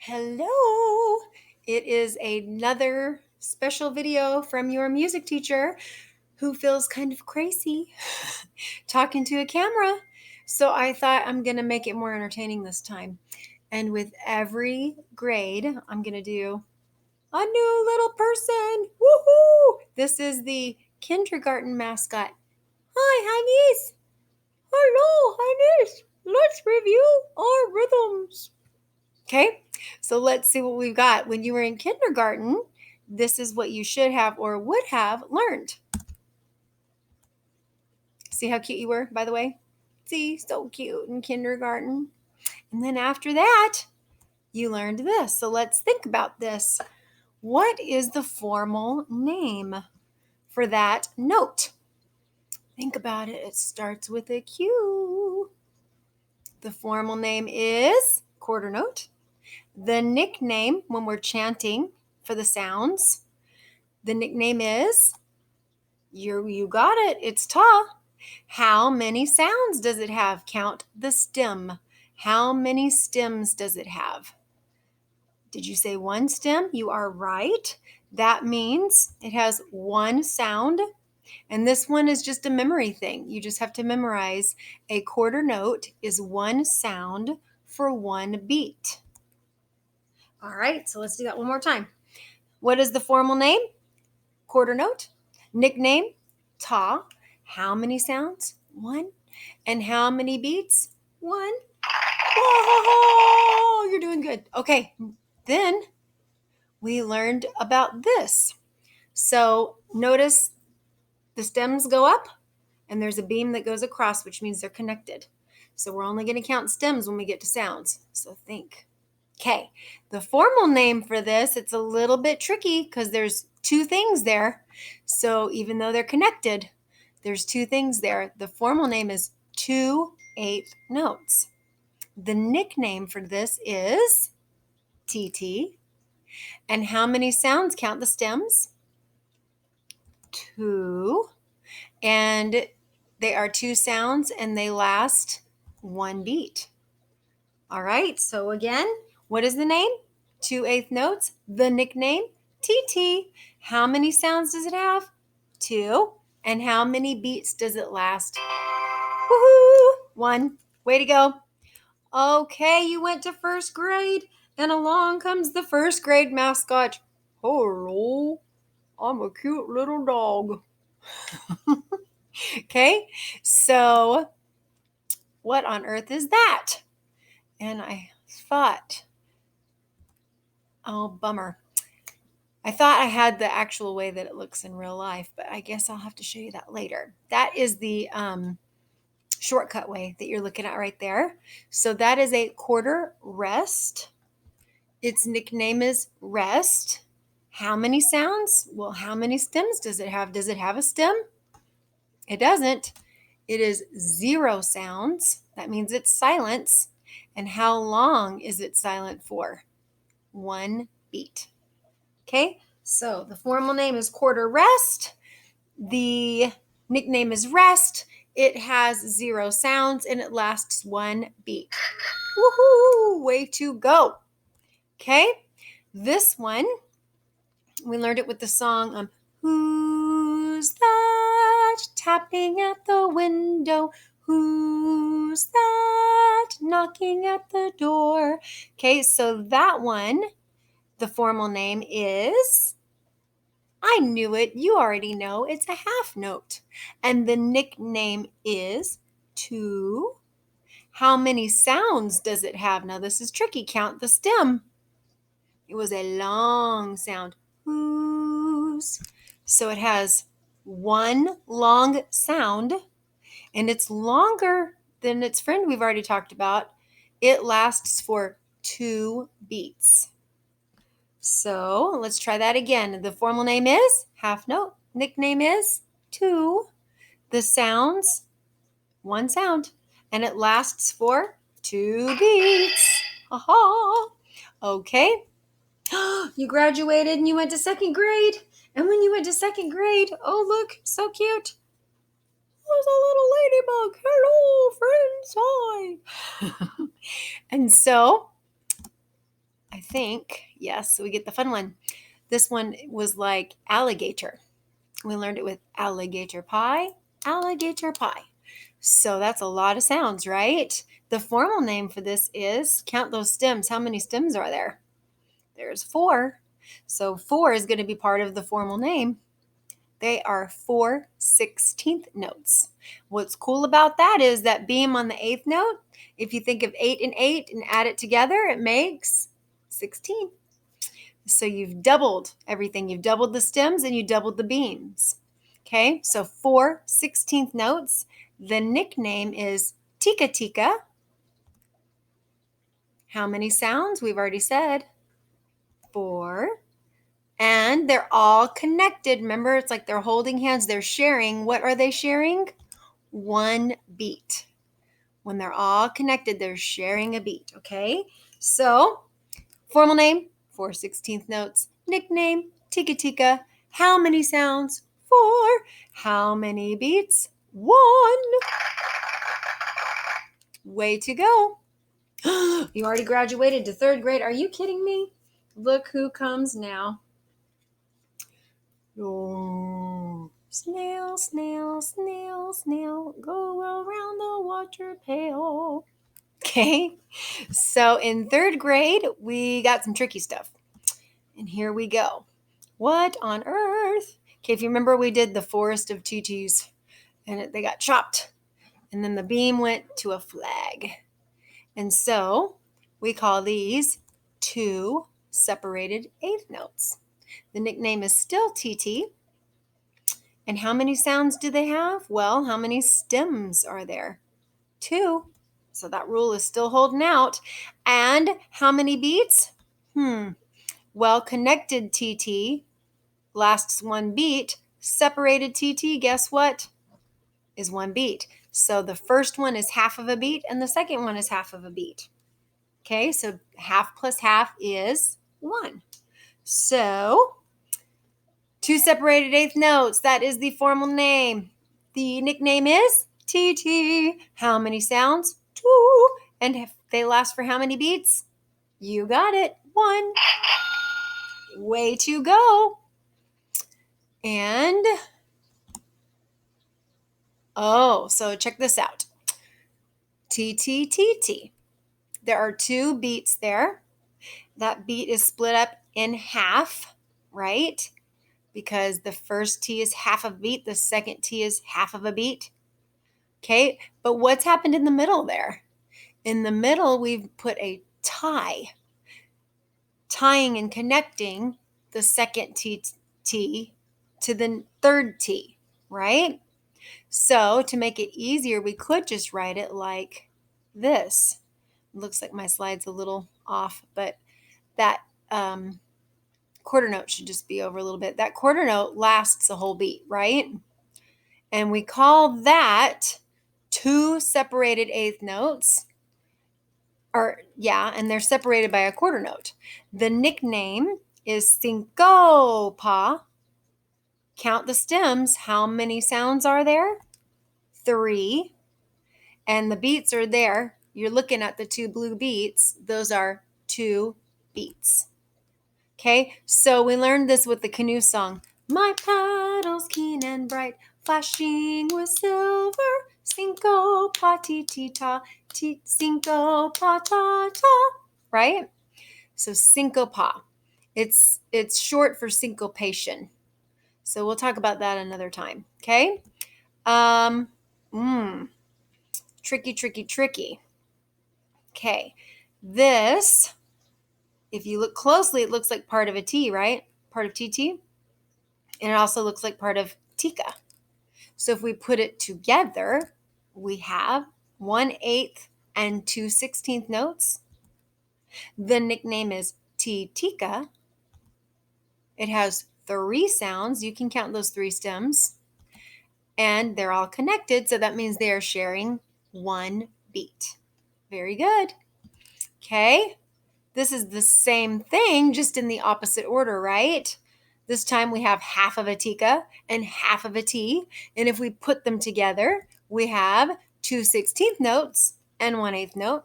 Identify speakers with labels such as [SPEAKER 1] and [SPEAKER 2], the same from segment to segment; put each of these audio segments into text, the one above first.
[SPEAKER 1] Hello! It is another special video from your music teacher who feels kind of crazy talking to a camera. So I thought I'm going to make it more entertaining this time. And with every grade, I'm going to do a new little person. Woohoo! This is the kindergarten mascot. Hi, Honeys! Hello, Honeys! Let's review our rhythms. Okay, so let's see what we've got. When you were in kindergarten, this is what you should have or would have learned. See how cute you were, by the way? See, so cute in kindergarten. And then after that, you learned this. So let's think about this. What is the formal name for that note? Think about it. It starts with a Q. The formal name is quarter note. The nickname when we're chanting for the sounds, the nickname is, you got it, it's ta. How many sounds does it have? Count the stem. How many stems does it have? Did you say one stem? You are right. That means it has one sound. And this one is just a memory thing. You just have to memorize a quarter note is one sound for one beat. All right, so let's do that one more time. What is the formal name? Quarter note. Nickname, ta. How many sounds? One. And how many beats? One. Whoa, you're doing good. Okay, then we learned about this. So notice the stems go up and there's a beam that goes across, which means they're connected. So we're only going to count stems when we get to sounds. So think. Okay, the formal name for this, it's a little bit tricky because there's two things there. So even though they're connected, there's two things there. The formal name is 2/8 notes. The nickname for this is TT. And how many sounds count the stems? 2. And they are 2 sounds and they last 1 beat. All right, so again, what is the name? 2/8 notes. The nickname, TT. How many sounds does it have? 2. And how many beats does it last? Woohoo! 1. Way to go. Okay, you went to first grade, and along comes the first grade mascot. Hello, I'm a cute little dog. Okay, so what on earth is that? And I thought, oh, bummer. I thought I had the actual way that it looks in real life, but I guess I'll have to show you that later. That is the shortcut way that you're looking at right there. So that is a quarter rest. Its nickname is rest. How many sounds? Well, how many stems does it have? Does it have a stem? It doesn't. It is 0 sounds. That means it's silence. And how long is it silent for? 1 beat. Okay, so the formal name is quarter rest. The nickname is rest. It has 0 sounds and it lasts 1 beat. Woohoo! Way to go. Okay, this one, we learned it with the song, Who's that tapping at the window? Who's that knocking at the door? Okay, so that one, the formal name is, I knew it, you already know, it's a half note. And the nickname is 2. How many sounds does it have? Now this is tricky, count the stem. It was a long sound. Who's. So it has 1 long sound, and it's longer than its friend we've already talked about. It lasts for 2 beats. So let's try that again. The formal name is half note. Nickname is 2. The sounds, 1 sound, and it lasts for 2 beats. Aha! Okay. You graduated and you went to second grade. And when you went to second grade, oh, look, so cute. There's a little ladybug. Hello, friends. Hi. And so I think. Yes, so we get the fun one. This one was like alligator. We learned it with alligator pie, alligator pie. So that's a lot of sounds, right? The formal name for this is, count those stems. How many stems are there? There's 4. So 4 is going to be part of the formal name. They are 4/16 notes. What's cool about that is that beam on the 8th note, if you think of 8 and 8 and add it together, it makes 16. So you've doubled everything. You've doubled the stems and you doubled the beams. Okay, so 4/16 notes. The nickname is Tika Tika. How many sounds? We've already said 4. And they're all connected. Remember, it's like they're holding hands. They're sharing. What are they sharing? One beat. When they're all connected, they're sharing a beat. Okay, so formal name, 4/16 notes. Nickname, Tika Tika. How many sounds? 4. How many beats? 1. Way to go. You already graduated to 3rd grade. Are you kidding me? Look who comes now. Oh, snail, snail, snail, snail, go around the water pail. Okay, so in 3rd grade, we got some tricky stuff. And here we go. What on earth? Okay, if you remember, we did the forest of tutus and they got chopped. And then the beam went to a flag. And so we call these 2 separated 8th notes. The nickname is still TT. And how many sounds do they have? Well, how many stems are there? 2. So that rule is still holding out. And how many beats? Well, connected TT lasts 1 beat. Separated TT, guess what? Is 1 beat. So the first one is half of a beat and the second one is half of a beat. Okay, so half plus half is 1. So 2 separated 8th notes. That is the formal name. The nickname is TT. How many sounds? 2. And if they last for how many beats? You got it. 1. Way to go. And, so check this out. TT, TT. There are 2 beats there. That beat is split up in half, right? Because the first T is half a beat, the second T is half of a beat. Okay, but what's happened in the middle there? In the middle, we've put a tie, tying and connecting the second T to the third T, right? So to make it easier, we could just write it like this. It looks like my slide's a little off, but that quarter note should just be over a little bit. That quarter note lasts a whole beat, right? And we call that 2 separated 8th notes. And they're separated by a quarter note. The nickname is syncopa. Count the stems. How many sounds are there? 3. And the beats are there. You're looking at the 2 blue beats. Those are 2 beats. Okay, so we learned this with the canoe song. My paddles keen and bright, flashing with silver, syncopa ti-ti-ta, syncopa ta-ta, right? So syncopa, it's short for syncopation. So we'll talk about that another time, okay? Tricky. Okay, this, if you look closely, it looks like part of a T, right? Part of TT. And it also looks like part of Tika. So if we put it together, we have 1/8 and 2/16 notes. The nickname is Tika. It has 3 sounds. You can count those 3 stems. And they're all connected, so that means they are sharing 1 beat. Very good. Okay. This is the same thing, just in the opposite order, right? This time we have half of a Tika and half of a T. And if we put them together, we have 2/16 notes and 1/8 note.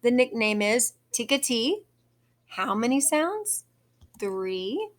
[SPEAKER 1] The nickname is Tika T. How many sounds? 3.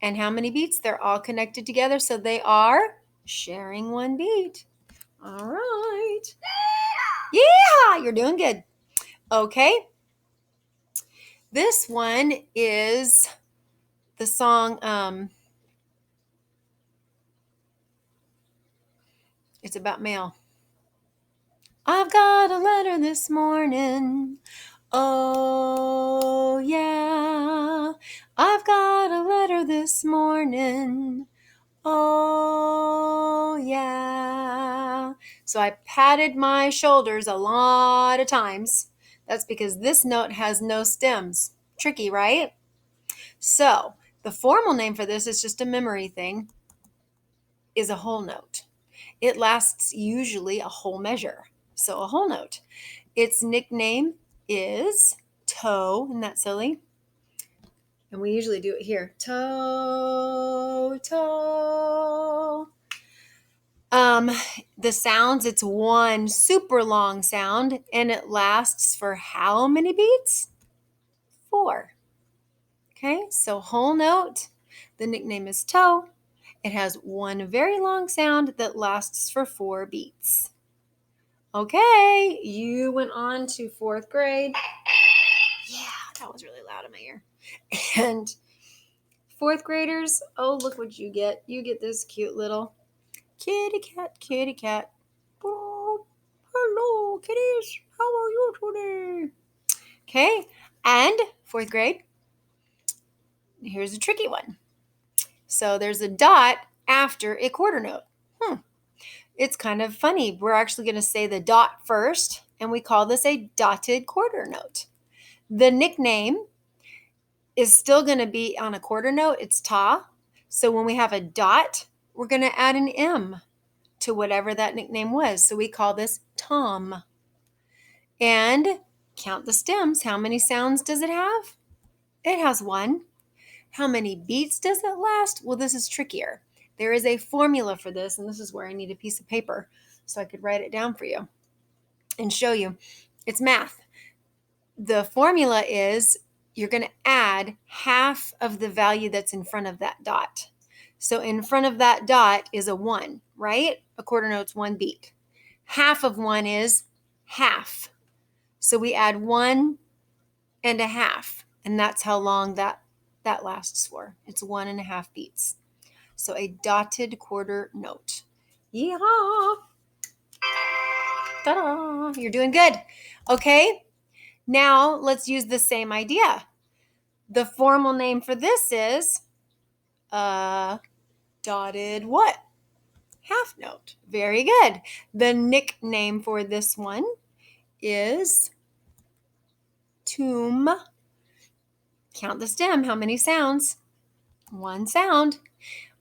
[SPEAKER 1] And how many beats? They're all connected together, so they are sharing one beat. All right. Yeah, you're doing good. Okay. This one is the song, it's about mail. I've got a letter this morning. Oh, yeah. I've got a letter this morning. Oh, yeah. So I patted my shoulders a lot of times. That's because this note has no stems. Tricky, right? So the formal name for this is just a memory thing, is a whole note. It lasts usually a whole measure. So a whole note. Its nickname is toe. Isn't that silly? And we usually do it here. Toe, toe. The sounds, it's one super long sound, and it lasts for how many beats? 4. Okay, so whole note. The nickname is toe. It has one very long sound that lasts for 4 beats. Okay, you went on to 4th grade. Yeah, that was really loud in my ear. And 4th graders, oh, look what you get. You get this cute little kitty cat, kitty cat. Oh, hello, kitties. How are you today? Okay, and 4th grade, here's a tricky one. So there's a dot after a quarter note. It's kind of funny. We're actually going to say the dot first, and we call this a dotted quarter note. The nickname is still going to be on a quarter note. It's ta. So when we have a dot, we're going to add an M to whatever that nickname was. So we call this Tom. And count the stems. How many sounds does it have? It has 1. How many beats does it last? Well, this is trickier. There is a formula for this, and this is where I need a piece of paper so I could write it down for you and show you. It's math. The formula is you're going to add half of the value that's in front of that dot. So in front of that dot is a 1, right? A quarter note's 1 beat. Half of 1 is half. So we add 1 and a half, and that's how long that lasts for. It's 1.5 beats. So a dotted quarter note. Yeehaw! Ta-da! You're doing good. Okay, now let's use the same idea. The formal name for this is dotted what? Half note. Very good. The nickname for this one is tomb. Count the stem. How many sounds? 1 sound.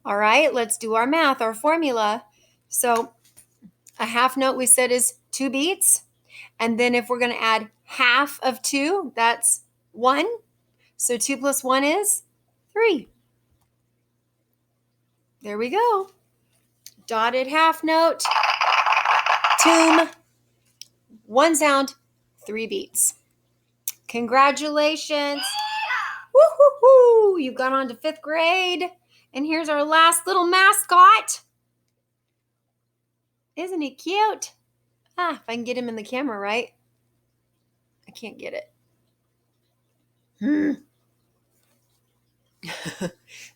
[SPEAKER 1] All right, let's do our math, our formula. So a half note we said is 2 beats. And then if we're going to add half of 2, that's 1. So 2 plus 1 is 3. There we go. Dotted half note, tomb, 1 sound, 3 beats. Congratulations. Woo-hoo-hoo. You've gone on to 5th grade. And here's our last little mascot. Isn't he cute? If I can get him in the camera, right? I can't get it.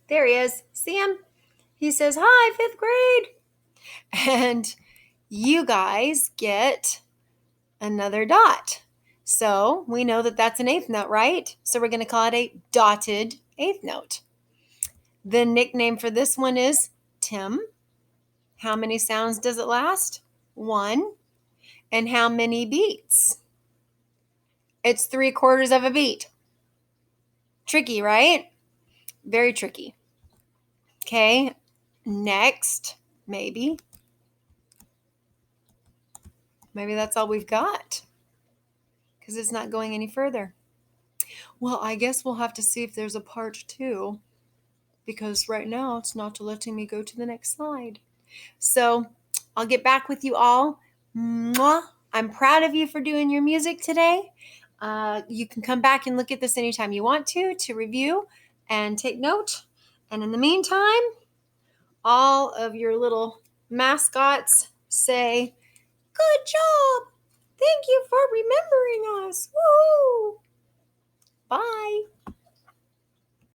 [SPEAKER 1] There he is. See him? He says, hi, 5th grade. And you guys get another dot. So we know that that's an 8th note, right? So we're going to call it a dotted 8th note. The nickname for this one is Tim. How many sounds does it last? 1. And how many beats? It's 3/4 of a beat. Tricky, right? Very tricky. Okay, next, maybe that's all we've got because it's not going any further. Well, I guess we'll have to see if there's a part 2 because right now it's not letting me go to the next slide. So I'll get back with you all. Mwah. I'm proud of you for doing your music today. You can come back and look at this anytime you want to review and take note. And in the meantime, all of your little mascots say, "Good job! Thank you for remembering